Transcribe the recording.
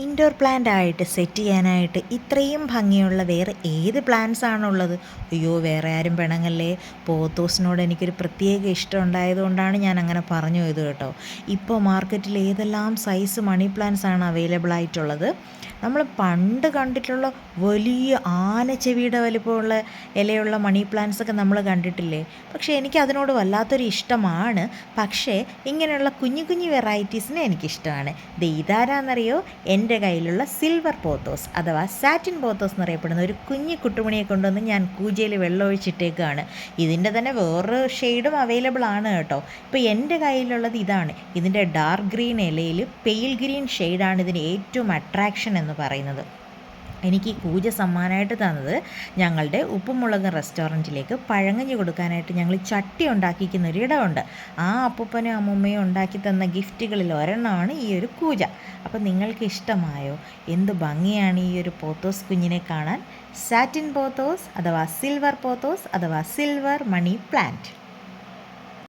Indoor plant ആയിട്ട് set ചെയ്യാനായിട്ട് ഇത്രയും ഭംഗിയുള്ള വേറെ ഏത് പ്ലാന്റ്സ് ആണുള്ളത്? അയ്യോ, വേറെ ആരും പിണങ്ങല്ലേ. പോത്തോസിനോട് എനിക്കൊരു പ്രത്യേക ഇഷ്ടം ഉണ്ടായതുകൊണ്ടാണ് ഞാൻ അങ്ങനെ പറഞ്ഞു പോയത് കേട്ടോ. ഇപ്പോൾ മാർക്കറ്റിൽ ഏതെല്ലാം സൈസ് മണി പ്ലാന്റ്സ് ആണ് അവൈലബിൾ ആയിട്ടുള്ളത്. നമ്മൾ പണ്ട് കണ്ടിട്ടുള്ള വലിയ ആനച്ചെവിയുടെ വലിപ്പമുള്ള ഇലയുള്ള മണി പ്ലാന്റ്സ് ഒക്കെ നമ്മൾ കണ്ടിട്ടില്ലേ? പക്ഷേ എനിക്ക് അതിനോട് വല്ലാത്തൊരു ഇഷ്ടമാണ്. പക്ഷേ ഇങ്ങനെയുള്ള കുഞ്ഞു കുഞ്ഞു വെറൈറ്റീസിന് എനിക്കിഷ്ടമാണ്. ഇതാരാന്നറിയോ? എൻ്റെ കയ്യിലുള്ള സിൽവർ പോത്തോസ് അഥവാ സാറ്റിൻ പോത്തോസ് എന്നറിയപ്പെടുന്ന ഒരു കുഞ്ഞു കുട്ടുമണിയെ കൊണ്ടുവന്ന് ഞാൻ കൂജയിൽ വെള്ളം ഒഴിച്ചിട്ടേക്കാണ്. ഇതിൻ്റെ തന്നെ വേറൊരു ഷെയ്ഡും അവൈലബിൾ ആണ് കേട്ടോ. ഇപ്പോൾ എൻ്റെ കയ്യിലുള്ളത് ഇതാണ്. ഇതിൻ്റെ ഡാർക്ക് ഗ്രീൻ ഇലയിൽ പെയിൽ ഗ്രീൻ ഷെയ്ഡാണ് ഇതിന് ഏറ്റവും അട്രാക്ഷൻ എന്ന് പറയുന്നത്. എനിക്ക് ഈ കൂജ സമ്മാനമായിട്ട് തന്നത് ഞങ്ങളുടെ ഉപ്പുമുളക് റെസ്റ്റോറൻറ്റിലേക്ക് പഴങ്കഞ്ഞി കൊടുക്കാനായിട്ട് ഞങ്ങൾ ചട്ടി ഉണ്ടാക്കിക്കുന്ന ഒരു ഇടമുണ്ട്. ആ അപ്പൂപ്പനും അമ്മൂമ്മയും ഉണ്ടാക്കി തന്ന ഗിഫ്റ്റുകളിൽ ഒരെണ്ണമാണ് ഈ ഒരു കൂജ. അപ്പോൾ നിങ്ങൾക്ക് ഇഷ്ടമായോ? എന്ത് ഭംഗിയാണ് ഈ ഒരു പോത്തോസ് കുഞ്ഞിനെ കാണാൻ. സാറ്റിൻ പോത്തോസ് അഥവാ സിൽവർ പോത്തോസ് അഥവാ സിൽവർ മണി പ്ലാന്റ്.